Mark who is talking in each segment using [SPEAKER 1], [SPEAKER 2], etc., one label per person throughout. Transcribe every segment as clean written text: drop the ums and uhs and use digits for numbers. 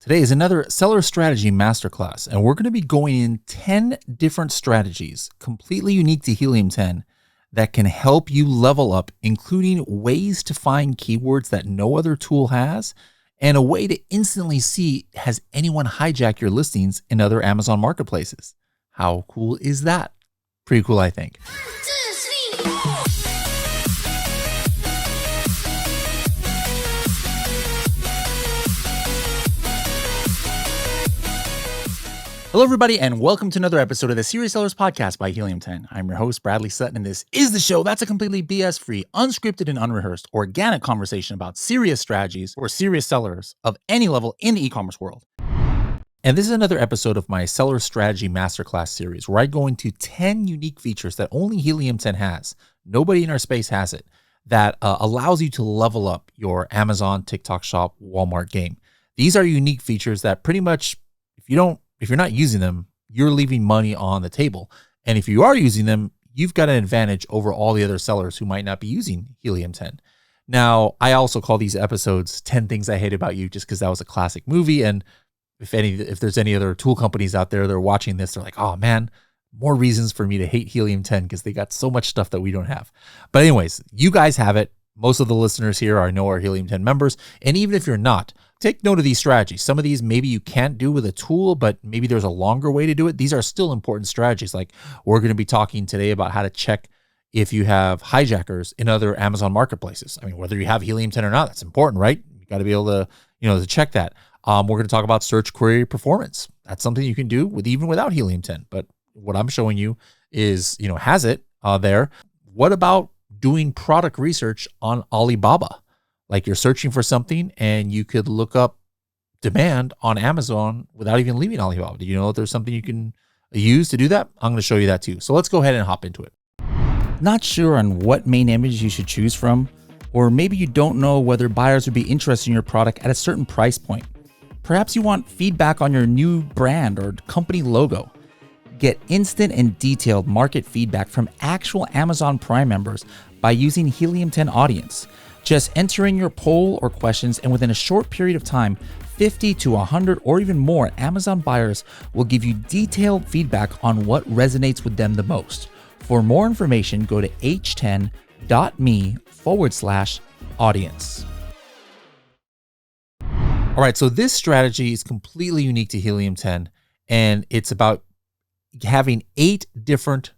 [SPEAKER 1] Today is another seller strategy masterclass, and we're going to be going in 10 different strategies completely unique to Helium 10 that can help you level up, including ways to find keywords that no other tool has, and a way to instantly see, has anyone hijacked your listings in other Amazon marketplaces? How cool is that? Pretty cool, I think. Hello, everybody, and welcome to another episode of the Serious Sellers Podcast by Helium 10. I'm your host, Bradley Sutton, and this is the show that's a completely BS-free, unscripted, and unrehearsed organic conversation about serious strategies for serious sellers of any level in the e-commerce world. And this is another episode of my Seller Strategy Masterclass series, where I go into 10 unique features that only Helium 10 has. Nobody in our space has it, that allows you to level up your Amazon, TikTok Shop, Walmart game. These are unique features that pretty much, if you're not using them, you're leaving money on the table. And if you are using them, you've got an advantage over all the other sellers who might not be using Helium 10. Now, I also call these episodes 10 Things I Hate About You, just because that was a classic movie. And if there's any other tool companies out there that are watching this, they're like, oh man, more reasons for me to hate Helium 10 because they got so much stuff that we don't have. But anyways, you guys have it. Most of the listeners here are Helium 10 members. And even if you're not, take note of these strategies. Some of these maybe you can't do with a tool, but maybe there's a longer way to do it. These are still important strategies. Like we're going to be talking today about how to check if you have hijackers in other Amazon marketplaces. I mean, whether you have Helium 10 or not, that's important, right? You got to be able to, to check that. We're going to talk about search query performance. That's something you can do even without Helium 10. But what I'm showing you is, has it there. What about doing product research on Alibaba? Like you're searching for something and you could look up demand on Amazon without even leaving Alibaba. Do you know that there's something you can use to do that? I'm going to show you that too. So let's go ahead and hop into it. Not sure on what main image you should choose from, or maybe you don't know whether buyers would be interested in your product at a certain price point. Perhaps you want feedback on your new brand or company logo. Get instant and detailed market feedback from actual Amazon Prime members by using Helium 10 Audience. Just enter in your poll or questions, and within a short period of time, 50 to 100 or even more Amazon buyers will give you detailed feedback on what resonates with them the most. For more information, go to h10.me/audience. All right, so this strategy is completely unique to Helium 10, and it's about having 8 different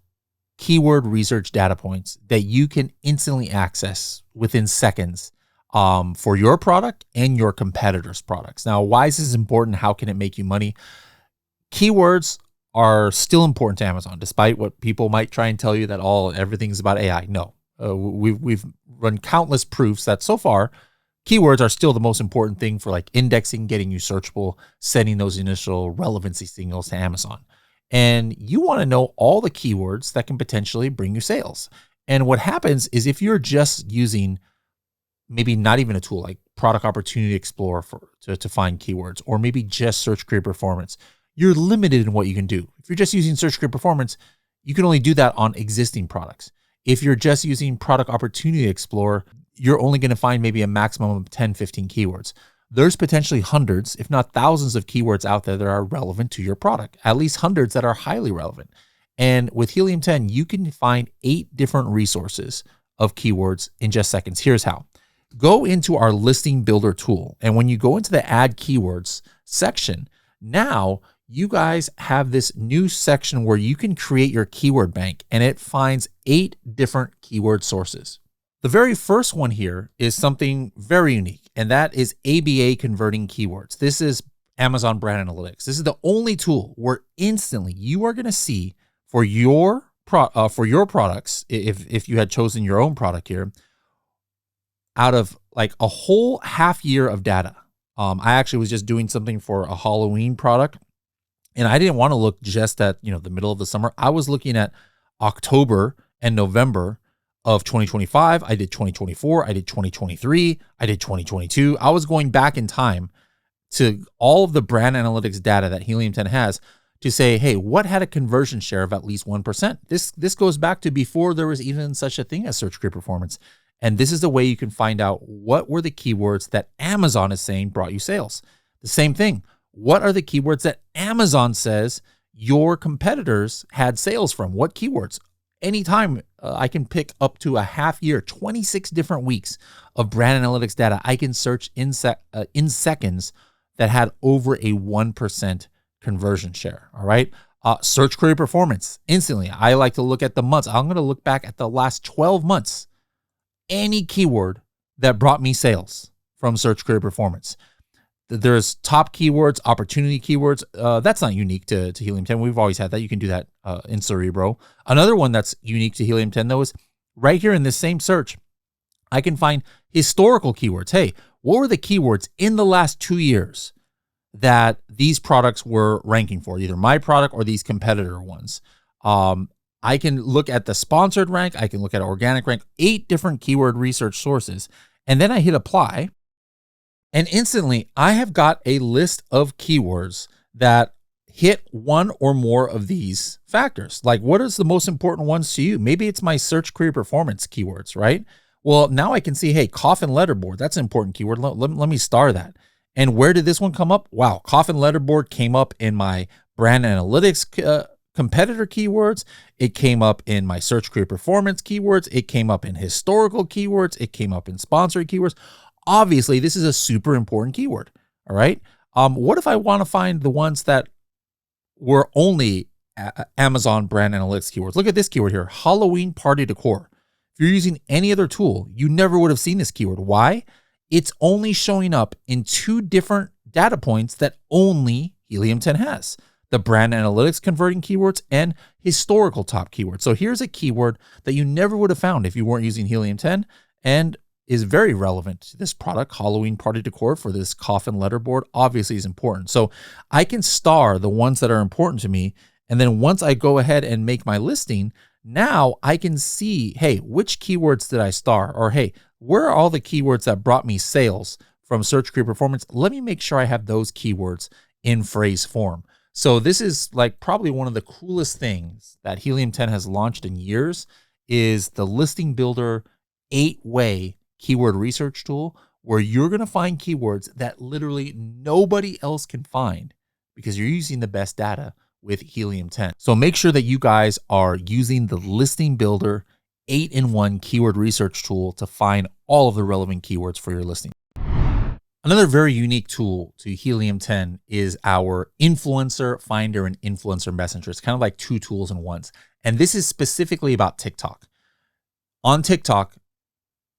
[SPEAKER 1] keyword research data points that you can instantly access within seconds for your product and your competitors' products. Now, why is this important? How can it make you money? Keywords are still important to Amazon, despite what people might try and tell you that everything's about AI. No, we've run countless proofs that so far, keywords are still the most important thing for like indexing, getting you searchable, sending those initial relevancy signals to Amazon. And you want to know all the keywords that can potentially bring you sales. And what happens is if you're just using maybe not even a tool like Product Opportunity Explorer to find keywords, or maybe just Search Query Performance, you're limited in what you can do. If you're just using Search Query Performance, you can only do that on existing products. If you're just using Product Opportunity Explorer, you're only going to find maybe a maximum of 10, 15 keywords. There's potentially hundreds, if not thousands of keywords out there that are relevant to your product, at least hundreds that are highly relevant. And with Helium 10, you can find 8 different resources of keywords in just seconds. Here's how. Go into our listing builder tool. And when you go into the add keywords section, now you guys have this new section where you can create your keyword bank, and it finds 8 different keyword sources. The very first one here is something very unique, and that is ABA converting keywords. This is Amazon Brand Analytics. This is the only tool where instantly you are going to see for your products, if you had chosen your own product here, out of like a whole half year of data. I actually was just doing something for a Halloween product, and I didn't want to look just at the middle of the summer. I was looking at October and November of 2025, I did 2024, I did 2023, I did 2022. I was going back in time to all of the brand analytics data that Helium 10 has to say, hey, what had a conversion share of at least 1%? This goes back to before there was even such a thing as search query performance. And this is the way you can find out what were the keywords that Amazon is saying brought you sales. The same thing. What are the keywords that Amazon says your competitors had sales from? What keywords? Anytime I can pick up to a half year, 26 different weeks of brand analytics data, I can search in seconds that had over a 1% conversion share. All right. Search query performance instantly. I like to look at the months. I'm going to look back at the last 12 months. Any keyword that brought me sales from search query performance. There's top keywords, opportunity keywords. That's not unique to Helium 10. We've always had that. You can do that in Cerebro. Another one that's unique to Helium 10, though, is right here in this same search, I can find historical keywords. Hey, what were the keywords in the last 2 years that these products were ranking for, either my product or these competitor ones? I can look at the sponsored rank. I can look at organic rank, 8 different keyword research sources. And then I hit apply. And instantly, I have got a list of keywords that hit one or more of these factors. Like, what is the most important ones to you? Maybe it's my search query performance keywords, right? Well, now I can see, hey, coffin letterboard, that's an important keyword. Let me star that. And where did this one come up? Wow, coffin letterboard came up in my brand analytics competitor keywords. It came up in my search query performance keywords. It came up in historical keywords. It came up in sponsored keywords. Obviously, this is a super important keyword, all right? What if I want to find the ones that were only Amazon brand analytics keywords? Look at this keyword here, Halloween party decor. If you're using any other tool, you never would have seen this keyword. Why? It's only showing up in 2 different data points that only Helium 10 has. The brand analytics converting keywords and historical top keywords. So here's a keyword that you never would have found if you weren't using Helium 10, and is very relevant to this product. Halloween party decor for this coffin letterboard obviously is important. So I can star the ones that are important to me. And then once I go ahead and make my listing, now I can see, hey, which keywords did I star? Or hey, where are all the keywords that brought me sales from search query performance? Let me make sure I have those keywords in phrase form. So this is like probably one of the coolest things that Helium 10 has launched in years, is the listing builder 8-way keyword research tool, where you're going to find keywords that literally nobody else can find because you're using the best data with Helium 10. So make sure that you guys are using the listing builder 8-in-1 keyword research tool to find all of the relevant keywords for your listing. Another very unique tool to Helium 10 is our influencer finder and influencer messenger. It's kind of like 2 tools in one. And this is specifically about TikTok. On TikTok,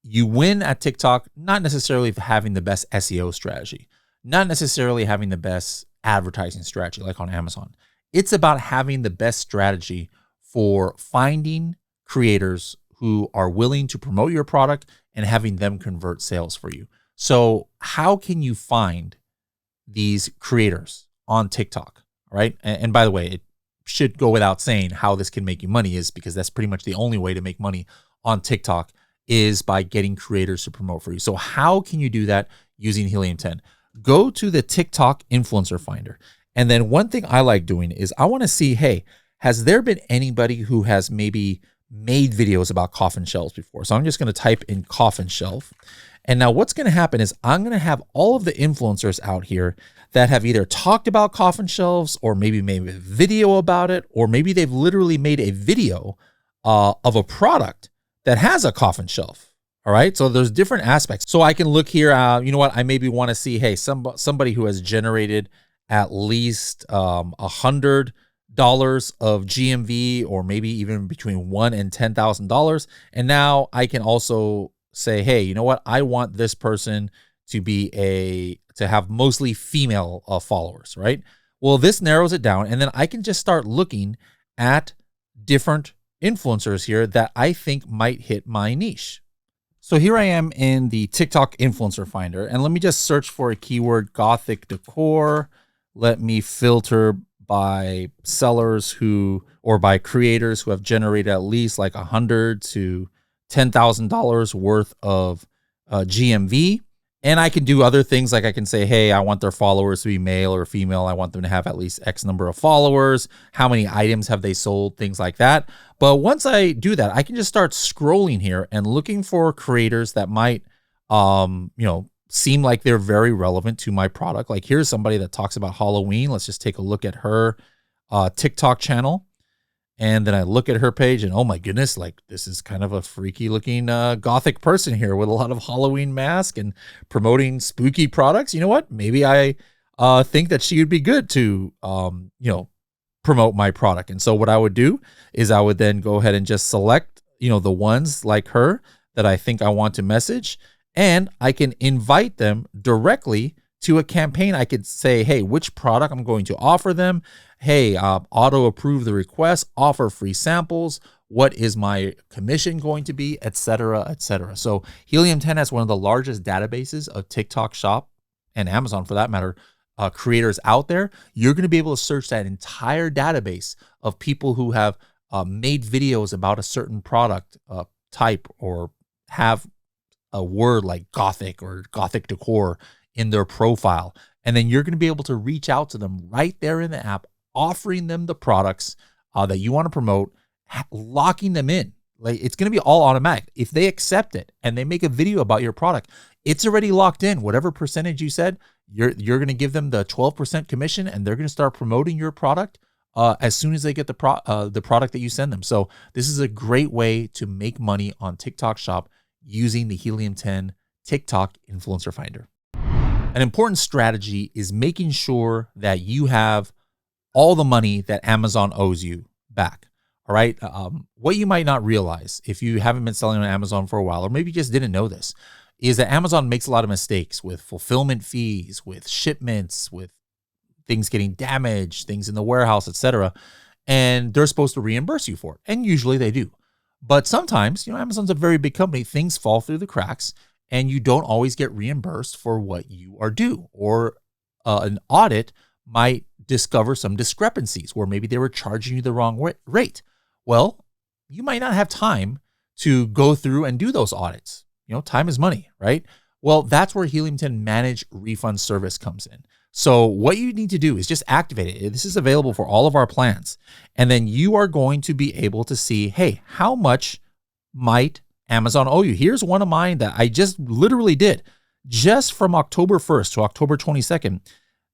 [SPEAKER 1] you win at TikTok, not necessarily for having the best SEO strategy, not necessarily having the best advertising strategy like on Amazon. It's about having the best strategy for finding creators who are willing to promote your product and having them convert sales for you. So how can you find these creators on TikTok, right? And by the way, it should go without saying how this can make you money, is because that's pretty much the only way to make money on TikTok, is by getting creators to promote for you. So how can you do that using Helium 10? Go to the TikTok influencer finder. And then one thing I like doing is I want to see, hey, has there been anybody who has maybe made videos about coffin shelves before? So I'm just going to type in coffin shelf. And now what's going to happen is I'm going to have all of the influencers out here that have either talked about coffin shelves, or maybe made a video about it, or maybe they've literally made a video of a product that has a coffin shelf. All right. So there's different aspects. So I can look here. You know what? I maybe want to see, hey, somebody who has generated at least $100 of GMV, or maybe even between $1,000 and $10,000. And now I can also say, hey, you know what? I want this person to have mostly female followers, right? Well, this narrows it down. And then I can just start looking at different influencers here that I think might hit my niche. So here I am in the TikTok influencer finder, and let me just search for a keyword, gothic decor. Let me filter by sellers or by creators who have generated at least like $100 to $10,000 worth of GMV. And I can do other things, like I can say, hey, I want their followers to be male or female. I want them to have at least X number of followers. How many items have they sold? Things like that. But once I do that, I can just start scrolling here and looking for creators that might, seem like they're very relevant to my product. Like here's somebody that talks about Halloween. Let's just take a look at her TikTok channel. And then I look at her page and oh my goodness, like this is kind of a freaky looking gothic person here with a lot of Halloween mask and promoting spooky products. You know what? Maybe I think that she would be good to, promote my product. And so what I would do is I would then go ahead and just select, the ones like her that I think I want to message, and I can invite them directly to a campaign. I could say, hey, which product I'm going to offer them. Hey, auto approve the request, offer free samples. What is my commission going to be, et cetera, et cetera. So Helium 10 has one of the largest databases of TikTok Shop and Amazon for that matter, creators out there. You're going to be able to search that entire database of people who have made videos about a certain product type or have a word like gothic or gothic decor in their profile. And then you're going to be able to reach out to them right there in the app, offering them the products that you want to promote, locking them in. Like it's going to be all automatic. If they accept it and they make a video about your product, it's already locked in. Whatever percentage you said, you're going to give them the 12% commission, and they're going to start promoting your product as soon as they get the product that you send them. So this is a great way to make money on TikTok Shop using the Helium 10 TikTok Influencer Finder. An important strategy is making sure that you have all the money that Amazon owes you back. All right. What you might not realize if you haven't been selling on Amazon for a while, or maybe you just didn't know this, is that Amazon makes a lot of mistakes with fulfillment fees, with shipments, with things getting damaged, things in the warehouse, etc. And they're supposed to reimburse you for it. And usually they do. But sometimes, Amazon's a very big company. Things fall through the cracks and you don't always get reimbursed for what you are due. Or an audit might discover some discrepancies where maybe they were charging you the wrong rate. Well, you might not have time to go through and do those audits. Time is money, right? Well, that's where Helium 10 Managed Refund Service comes in. So what you need to do is just activate it. This is available for all of our plans. And then you are going to be able to see, hey, how much might Amazon owe you? Here's one of mine that I just literally did. Just from October 1st to October 22nd,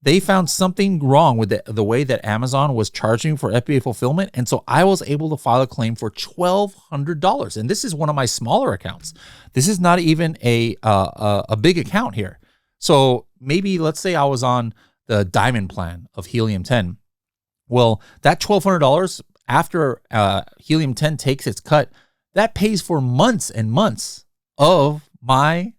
[SPEAKER 1] they found something wrong with the way that Amazon was charging for FBA fulfillment. And so I was able to file a claim for $1,200. And this is one of my smaller accounts. This is not even a big account here. So maybe let's say I was on the diamond plan of Helium 10. Well, that $1,200 after Helium 10 takes its cut, that pays for months and months of my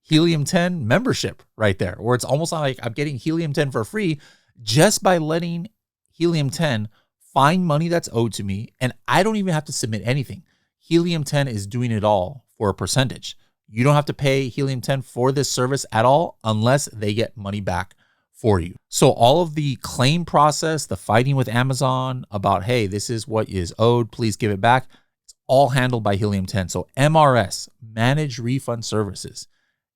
[SPEAKER 1] Helium 10 membership right there, where it's almost like I'm getting Helium 10 for free just by letting Helium 10 find money that's owed to me. And I don't even have to submit anything. Helium 10 is doing it all for a percentage. You don't have to pay Helium 10 for this service at all unless they get money back for you. So all of the claim process, the fighting with Amazon about, hey, this is what is owed, please give it back, it's all handled by Helium 10. So MRS, Managed Refund Services.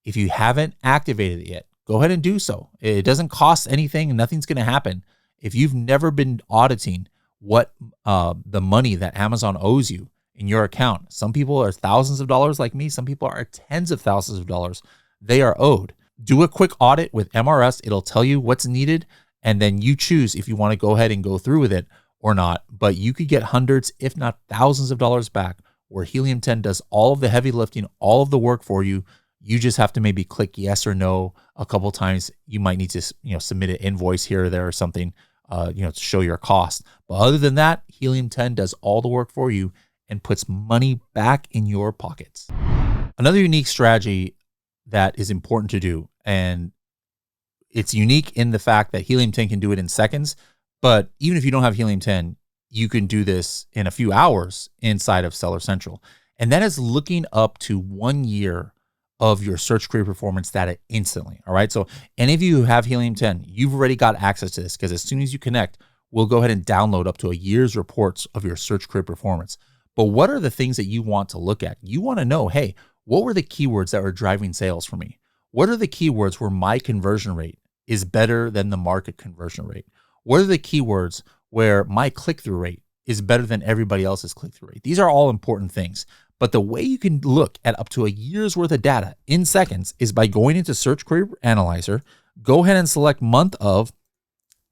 [SPEAKER 1] If you haven't activated it yet, go ahead and do so. It doesn't cost anything. Nothing's going to happen. If you've never been auditing what the money that Amazon owes you in your account, some people are thousands of dollars like me. Some people are tens of thousands of dollars they are owed. Do a quick audit with MRS. It'll tell you what's needed. And then you choose if you want to go ahead and go through with it or not. But you could get hundreds, if not thousands of dollars back, where Helium 10 does all of the heavy lifting, all of the work for you. You just have to maybe click yes or no a couple times. You might need to, submit an invoice here or there or something, to show your cost. But other than that, Helium 10 does all the work for you and puts money back in your pockets. Another unique strategy that is important to do, and it's unique in the fact that Helium 10 can do it in seconds, but even if you don't have Helium 10, you can do this in a few hours inside of Seller Central. And that is looking up to 1 year of your search query performance data instantly. All right. So any of you who have Helium 10, you've already got access to this, because as soon as you connect, we'll go ahead and download up to a year's reports of your search query performance. But what are the things that you want to look at? You want to know, hey, what were the keywords that were driving sales for me? What are the keywords where my conversion rate is better than the market conversion rate? What are the keywords where my click-through rate is better than everybody else's click-through rate? These are all important things. But the way you can look at up to a year's worth of data in seconds is by going into Search Query Analyzer, go ahead and select month of,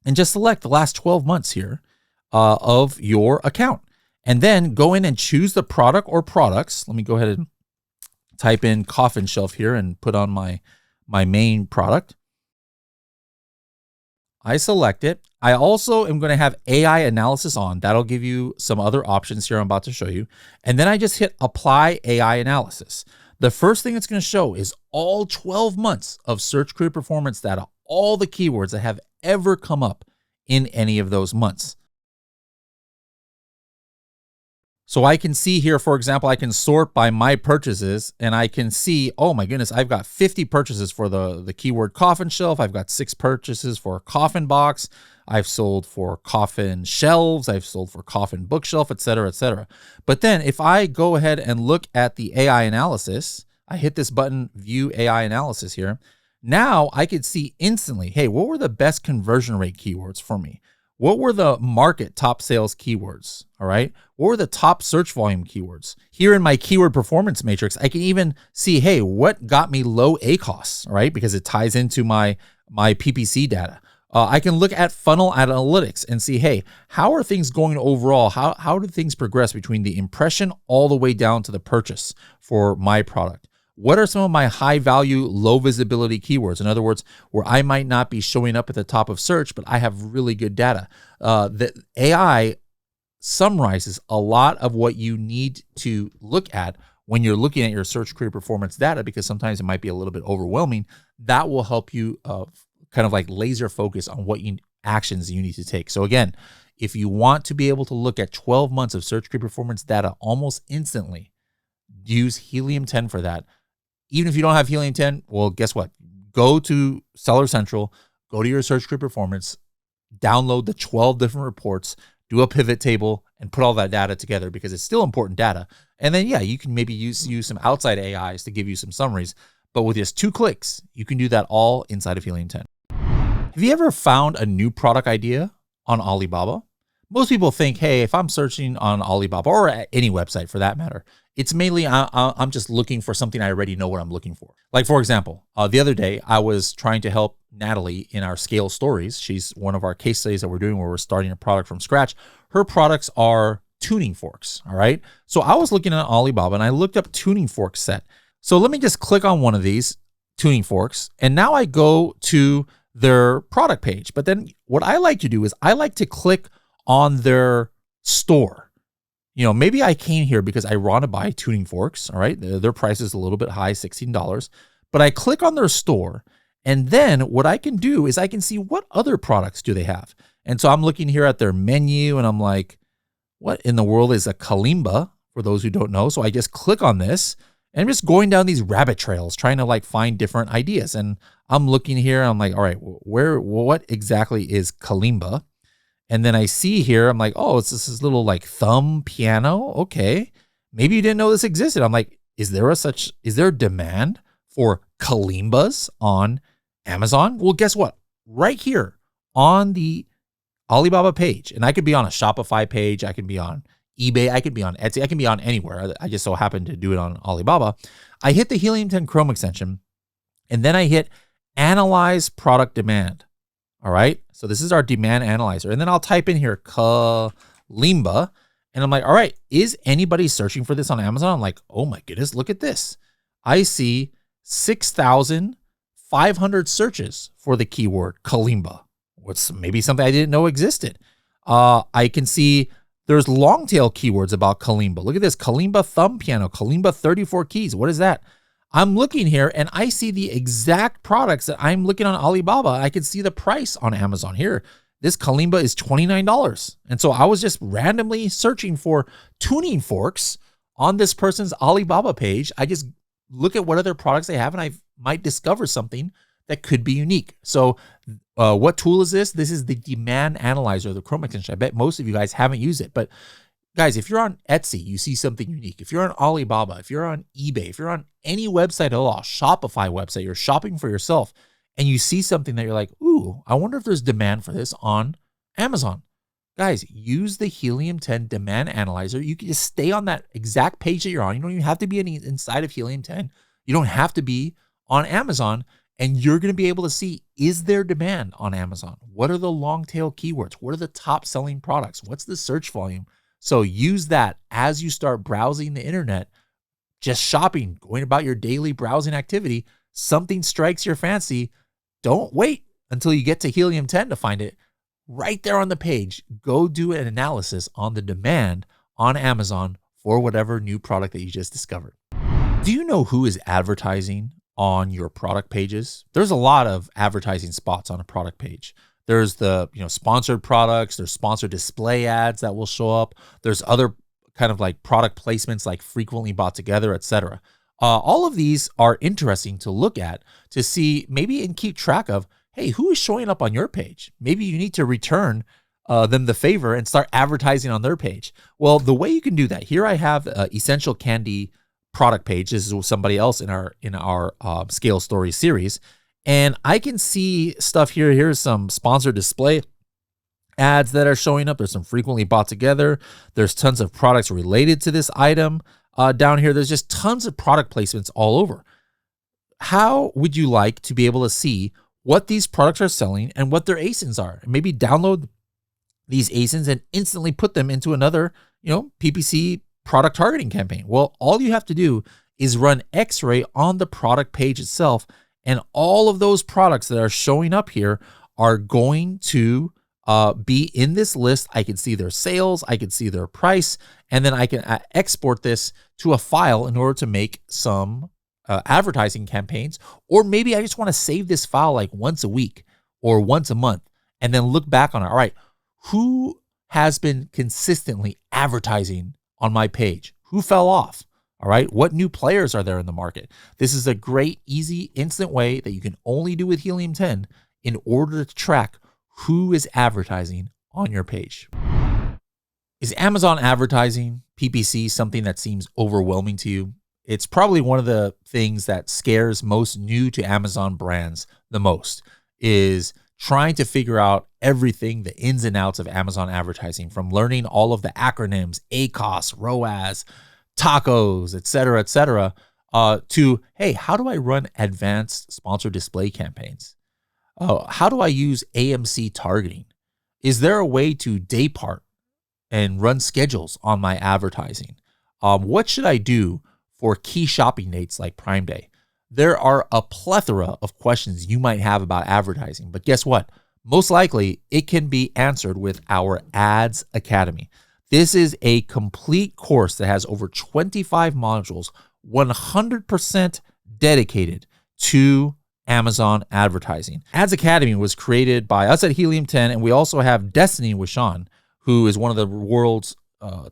[SPEAKER 1] and just select the last 12 months here of your account. And then go in and choose the product or products. Let me go ahead and type in coffin shelf here and put on my main product. I select it. I also am going to have AI analysis on. That'll give you some other options here I'm about to show you. And then I just hit apply AI analysis. The first thing it's going to show is all 12 months of search query performance data, all the keywords that have ever come up in any of those months. So I can see here, for example, I can sort by my purchases and I can see, oh my goodness, I've got 50 purchases for the keyword coffin shelf. I've got 6 purchases for a coffin box. I've sold for coffin shelves. I've sold for coffin bookshelf, et cetera, et cetera. But then if I go ahead and look at the AI analysis, I hit this button, view AI analysis here. Now I could see instantly, hey, what were the best conversion rate keywords for me? What were the market top sales keywords? All right. What were the top search volume keywords? Here in my keyword performance matrix, I can even see, hey, what got me low ACoS, all right? Because it ties into my PPC data. I can look at funnel analytics and see, hey, how are things going overall? How do things progress between the impression all the way down to the purchase for my product? What are some of my high value, low visibility keywords? In other words, where I might not be showing up at the top of search, but I have really good data. The AI summarizes a lot of what you need to look at when you're looking at your search query performance data, because sometimes it might be a little bit overwhelming. That will help you kind of like laser focus on what actions you need to take. So again, if you want to be able to look at 12 months of search query performance data almost instantly, use Helium 10 for that. Even if you don't have Helium 10, well, guess what? Go to Seller Central, go to your search query performance, download the 12 different reports, do a pivot table, and put all that data together, because it's still important data. And then, yeah, you can maybe use some outside AIs to give you some summaries. But with just 2 clicks, you can do that all inside of Helium 10. Have you ever found a new product idea on Alibaba? Most people think, hey, if I'm searching on Alibaba or at any website for that matter, it's mainly I'm just looking for something I already know what I'm looking for. Like, for example, the other day I was trying to help Natalie in our scale stories. She's one of our case studies that we're doing where we're starting a product from scratch. Her products are tuning forks, all right? So I was looking at Alibaba and I looked up tuning fork set. So let me just click on one of these tuning forks, and now I go to their product page. But then what I like to do is I like to click on their store. You know, maybe I came here because I want to buy tuning forks, all right? Their price is a little bit high, $16. But I click on their store, and then what I can do is I can see what other products do they have. And so I'm looking here at their menu, and I'm like, what in the world is a kalimba, for those who don't know? So I just click on this, and I'm just going down these rabbit trails trying to like find different ideas. And I'm looking here, I'm like, all right, what exactly is kalimba? And then I see here, I'm like, oh, it's this little like thumb piano. Okay. Maybe you didn't know this existed. I'm like, is there demand for kalimbas on Amazon? Well, guess what? Right here on the Alibaba page, and I could be on a Shopify page, I can be on eBay, I could be on Etsy, I can be on anywhere. I just so happen to do it on Alibaba. I hit the Helium 10 Chrome extension, and then I hit Analyze Product Demand. All right, so this is our demand analyzer. And then I'll type in here kalimba, and I'm like, all right, is anybody searching for this on Amazon? I'm like, oh my goodness, look at this. I see 6,500 searches for the keyword kalimba. What's maybe something I didn't know existed. I can see there's long tail keywords about kalimba. Look at this, kalimba thumb piano, kalimba 34 keys. What is that? I'm looking here and I see the exact products that I'm looking on Alibaba. I can see the price on Amazon here. This kalimba is $29. And so I was just randomly searching for tuning forks on this person's Alibaba page. I just look at what other products they have, and I might discover something that could be unique. So what tool is this? This is the demand analyzer, the Chrome extension. I bet most of you guys haven't used it, but guys, if you're on Etsy, you see something unique. If you're on Alibaba, if you're on eBay, if you're on any website at all, Shopify website, you're shopping for yourself, and you see something that you're like, ooh, I wonder if there's demand for this on Amazon. Guys, use the Helium 10 demand analyzer. You can just stay on that exact page that you're on. You don't even have to be inside of Helium 10. You don't have to be on Amazon, and you're going to be able to see, is there demand on Amazon? What are the long tail keywords? What are the top selling products? What's the search volume? So use that as you start browsing the internet, just shopping, going about your daily browsing activity. Something strikes your fancy. Don't wait until you get to Helium 10 to find it. Right there on the page, go do an analysis on the demand on Amazon for whatever new product that you just discovered. Do you know who is advertising on your product pages? There's a lot of advertising spots on a product page. There's the sponsored products, there's sponsored display ads that will show up. There's other kind of like product placements like frequently bought together, etc. All of these are interesting to look at to see maybe and keep track of, hey, who is showing up on your page? Maybe you need to return them the favor and start advertising on their page. Well, the way you can do that, here I have Essential Candy product page. This is somebody else in our Scale Story series. And I can see stuff here. Here's some sponsored display ads that are showing up. There's some frequently bought together. There's tons of products related to this item down here. There's just tons of product placements all over. How would you like to be able to see what these products are selling and what their ASINs are? Maybe download these ASINs and instantly put them into another, PPC product targeting campaign. Well, all you have to do is run Xray on the product page itself, and all of those products that are showing up here are going to be in this list. I can see their sales, I can see their price, and then I can export this to a file in order to make some advertising campaigns. Or maybe I just want to save this file like once a week or once a month and then look back on it. All right, who has been consistently advertising on my page? Who fell off? All right, what new players are there in the market? This is a great, easy, instant way that you can only do with Helium 10 in order to track who is advertising on your page. Is Amazon advertising, PPC, something that seems overwhelming to you? It's probably one of the things that scares most new to Amazon brands the most, is trying to figure out everything, the ins and outs of Amazon advertising, from learning all of the acronyms, ACOS, ROAS, tacos, et cetera, to, hey, how do I run advanced sponsored display campaigns? How do I use AMC targeting? Is there a way to day part and run schedules on my advertising? What should I do for key shopping dates like Prime Day? There are a plethora of questions you might have about advertising, but guess what? Most likely it can be answered with our Ads Academy. This is a complete course that has over 25 modules, 100% dedicated to Amazon advertising. Ads Academy was created by us at Helium 10, and we also have Destiny with Sean, who is one of the world's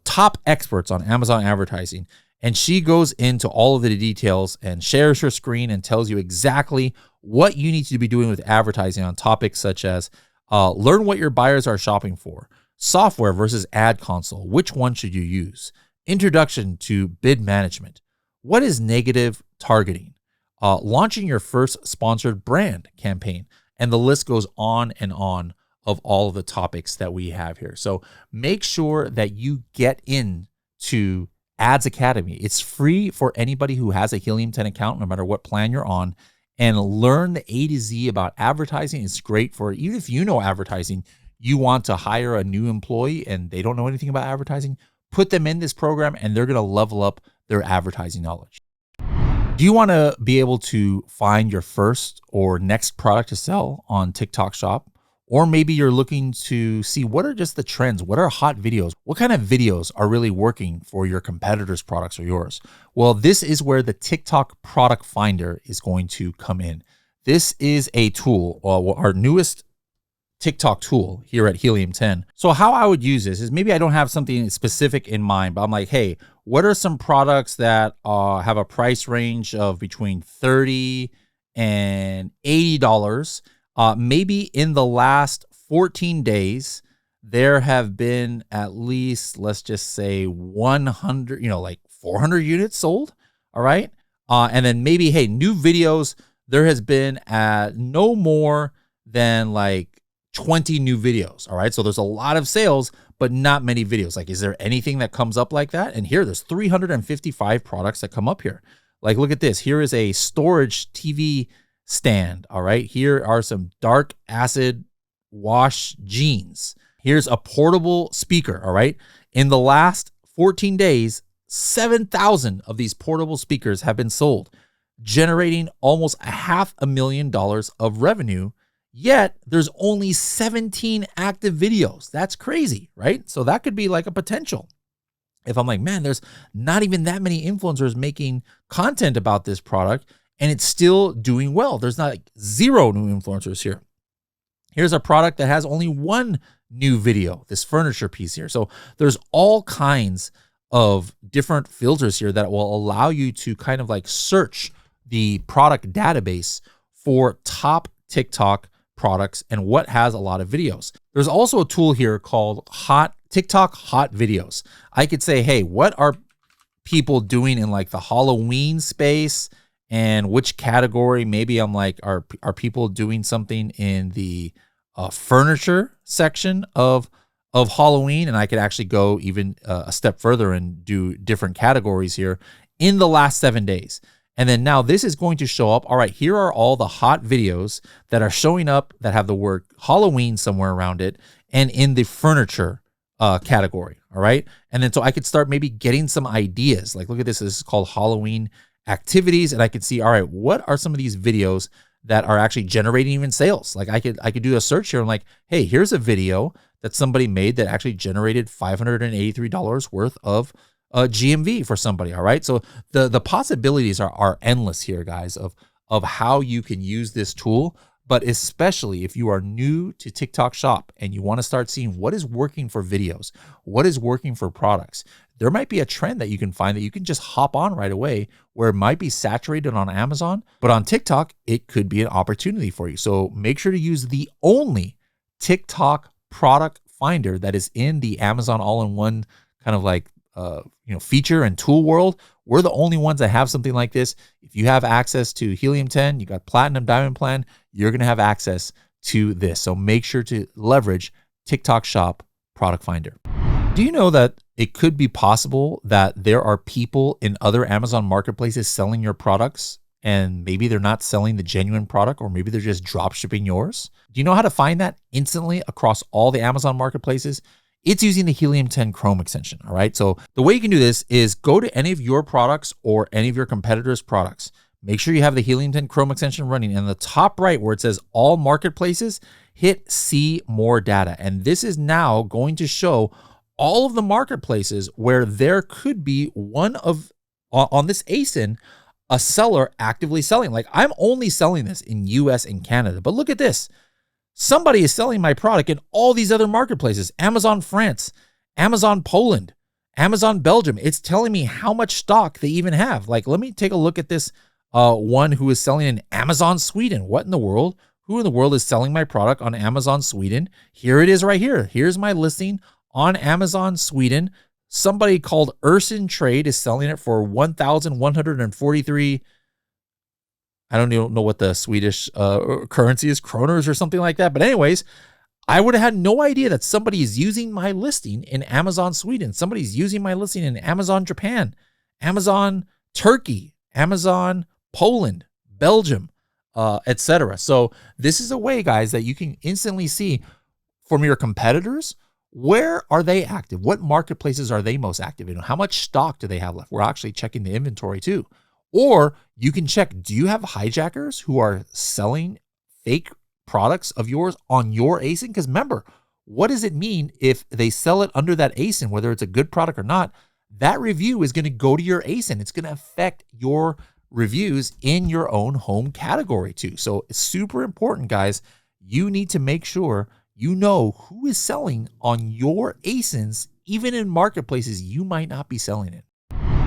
[SPEAKER 1] top experts on Amazon advertising. And she goes into all of the details and shares her screen and tells you exactly what you need to be doing with advertising on topics such as learn what your buyers are shopping for, software versus ad console, which one should you use, introduction to bid management, what is negative targeting, launching your first sponsored brand campaign, and the list goes on and on of all of the topics that we have here. So make sure that you get into Ads Academy. It's free for anybody who has a Helium 10 account, no matter what plan you're on, and learn the A to Z about advertising. It's great for, even if you know advertising, you want to hire a new employee and they don't know anything about advertising, put them in this program and they're going to level up their advertising knowledge. Do you want to be able to find your first or next product to sell on TikTok Shop? Or maybe you're looking to see what are just the trends, what are hot videos, what kind of videos are really working for your competitors' products or yours? Well, this is where the TikTok Product Finder is going to come in. This is a tool, our newest TikTok tool here at Helium 10. So how I would use this is, maybe I don't have something specific in mind, but I'm like, hey, what are some products that have a price range of between $30 and $80? Maybe in the last 14 days, there have been at least, let's just say 100, like 400 units sold. All right. And then maybe, hey, new videos, there has been no more than like 20 new videos. All right. So there's a lot of sales, but not many videos. Like, is there anything that comes up like that? And here there's 355 products that come up here. Like, look at this. Here is a storage TV stand. All right. Here are some dark acid wash jeans. Here's a portable speaker. All right. In the last 14 days, 7,000 of these portable speakers have been sold, generating almost $500,000 of revenue. Yet there's only 17 active videos. That's crazy, right? So that could be like a potential. If I'm like, man, there's not even that many influencers making content about this product and it's still doing well. There's not like 0 new influencers here. Here's a product that has only 1 new video, this furniture piece here. So there's all kinds of different filters here that will allow you to kind of like search the product database for top TikTok products and what has a lot of videos. There's also a tool here called TikTok Hot Videos. I could say, hey, what are people doing in like the Halloween space and which category? Maybe I'm like, are people doing something in the furniture section of Halloween? And I could actually go even a step further and do different categories here in the last 7 days. And then now this is going to show up. All right, here are all the hot videos that are showing up that have the word Halloween somewhere around it and in the furniture category. All right. And then so I could start maybe getting some ideas. Like, look at this. This is called Halloween activities. And I could see, all right, what are some of these videos that are actually generating even sales? Like I could do a search here and like, hey, here's a video that somebody made that actually generated $583 worth of GMV for somebody. All right. So the possibilities are endless here, guys, of how you can use this tool. But especially if you are new to TikTok Shop and you want to start seeing what is working for videos, what is working for products, there might be a trend that you can find that you can just hop on right away where it might be saturated on Amazon, but on TikTok, it could be an opportunity for you. So make sure to use the only TikTok product finder that is in the Amazon all-in-one kind of like feature and tool world. We're the only ones that have something like this. If you have access to Helium 10, you got Platinum Diamond Plan, you're going to have access to this. So make sure to leverage TikTok Shop Product Finder. Do you know that it could be possible that there are people in other Amazon marketplaces selling your products and maybe they're not selling the genuine product, or maybe they're just drop shipping yours? Do you know how to find that instantly across all the Amazon marketplaces? It's using the Helium 10 Chrome extension. All right. So the way you can do this is go to any of your products or any of your competitors' products. Make sure you have the Helium 10 Chrome extension running. And in the top right where it says all marketplaces, hit see more data. And this is now going to show all of the marketplaces where there could be one of on this ASIN, a seller actively selling. Like, I'm only selling this in US and Canada, but look at this. Somebody is selling my product in all these other marketplaces: Amazon France, Amazon Poland, Amazon Belgium. It's telling me how much stock they even have. Like, let me take a look at this one who is selling in Amazon Sweden. What in the world? Who in the world is selling my product on Amazon Sweden? Here it is right here. Here's my listing on Amazon Sweden. Somebody called Urson Trade is selling it for 1,143. I don't even know what the Swedish currency is, kroners or something like that. But anyways, I would have had no idea that somebody is using my listing in Amazon Sweden. Somebody's using my listing in Amazon Japan, Amazon Turkey, Amazon Poland, Belgium, etc. So this is a way, guys, that you can instantly see from your competitors, where are they active? What marketplaces are they most active in? How much stock do they have left? We're actually checking the inventory too. Or you can check, do you have hijackers who are selling fake products of yours on your ASIN? Because remember, what does it mean if they sell it under that ASIN, whether it's a good product or not? That review is going to go to your ASIN. It's going to affect your reviews in your own home category too. So it's super important, guys. You need to make sure you know who is selling on your ASINs, even in marketplaces you might not be selling in.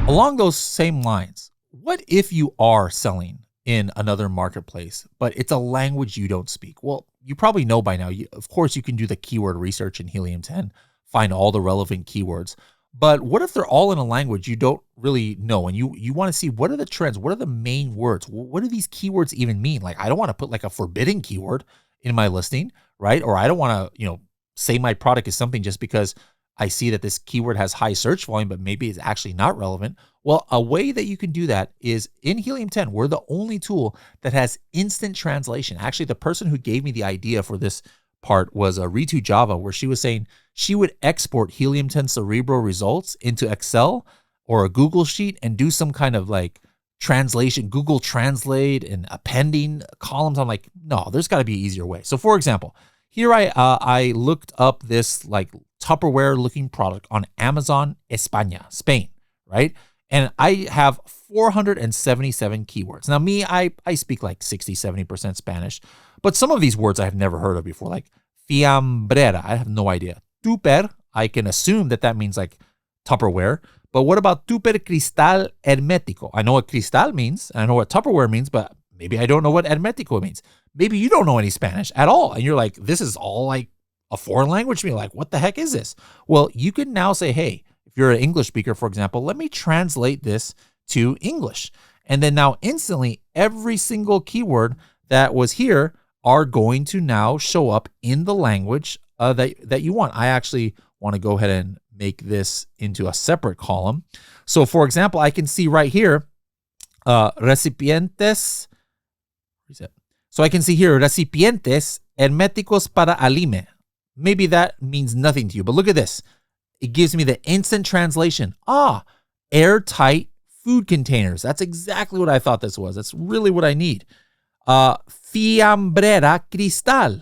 [SPEAKER 1] Along those same lines, what if you are selling in another marketplace, but it's a language you don't speak? Well, you probably know by now. Of course, you can do the keyword research in Helium 10, find all the relevant keywords. But what if they're all in a language you don't really know, and you want to see what are the trends? What are the main words? What do these keywords even mean? Like, I don't want to put like a forbidden keyword. in my listing, right? Or I don't want to, say my product is something just because I see that this keyword has high search volume, but maybe it's actually not relevant. Well, a way that you can do that is in Helium 10, we're the only tool that has instant translation. Actually, the person who gave me the idea for this part was Ritu Java, where she was saying she would export Helium 10 Cerebro results into Excel or a Google sheet and do some kind of like translation, Google Translate and appending columns. I'm like, no, there's got to be an easier way. So for example, here I looked up this like Tupperware looking product on Amazon España, Spain, right? And I have 477 keywords. Now me, I speak like 60, 70% Spanish, but some of these words I have never heard of before, like fiambrera, I have no idea. Tupper, I can assume that means like Tupperware, but what about tupper cristal hermético? I know what cristal means, and I know what Tupperware means, but maybe I don't know what hermético means. Maybe you don't know any Spanish at all, and you're like, this is all like a foreign language to me. Like, what the heck is this? Well, you can now say, hey, if you're an English speaker, for example, let me translate this to English. And then now instantly, every single keyword that was here are going to now show up in the language that you want. I actually want to go ahead and make this into a separate column. So for example, I can see right here, recipientes. What is it? So I can see here, recipientes herméticos para alime. Maybe that means nothing to you, but look at this. It gives me the instant translation. Airtight food containers. That's exactly what I thought this was. That's really what I need. Fiambrera cristal.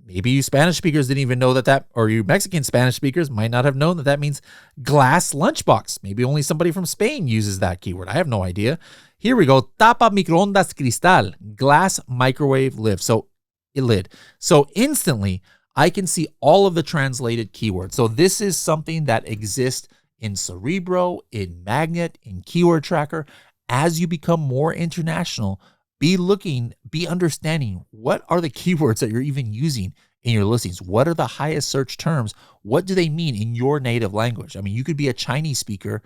[SPEAKER 1] Maybe you Spanish speakers didn't even know that, or you Mexican Spanish speakers might not have known that means glass lunchbox. Maybe only somebody from Spain uses that keyword. I have no idea. Here we go. Tapa microondas cristal, glass microwave lid. So instantly, I can see all of the translated keywords. So this is something that exists in Cerebro, in Magnet, in Keyword Tracker. As you become more international, be understanding what are the keywords that you're even using in your listings. What are the highest search terms? What do they mean in your native language? I mean, you could be a Chinese speaker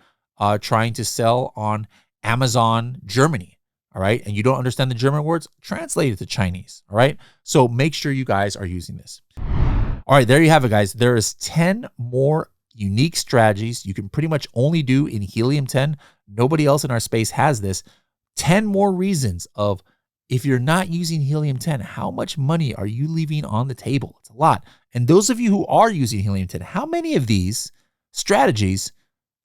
[SPEAKER 1] trying to sell on Amazon Germany, all right? And you don't understand the German words, translate it to Chinese, all right? So make sure you guys are using this. All right, there you have it, guys. There is 10 more unique strategies you can pretty much only do in Helium 10. Nobody else in our space has this. 10 more reasons of if you're not using Helium 10, how much money are you leaving on the table? It's a lot. And those of you who are using Helium 10, how many of these strategies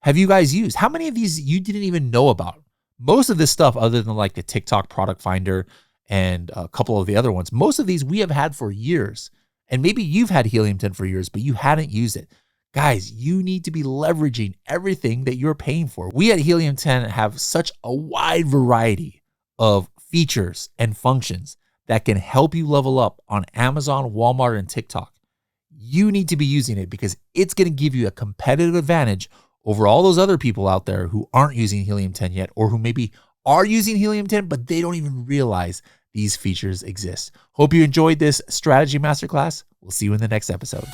[SPEAKER 1] have you guys used? How many of these you didn't even know about? Most of this stuff, other than like the TikTok product finder and a couple of the other ones, most of these we have had for years. And maybe you've had Helium 10 for years, but you hadn't used it. Guys, you need to be leveraging everything that you're paying for. We at Helium 10 have such a wide variety of features and functions that can help you level up on Amazon, Walmart, and TikTok. You need to be using it because it's going to give you a competitive advantage over all those other people out there who aren't using Helium 10 yet, or who maybe are using Helium 10, but they don't even realize these features exist. Hope you enjoyed this strategy masterclass. We'll see you in the next episode.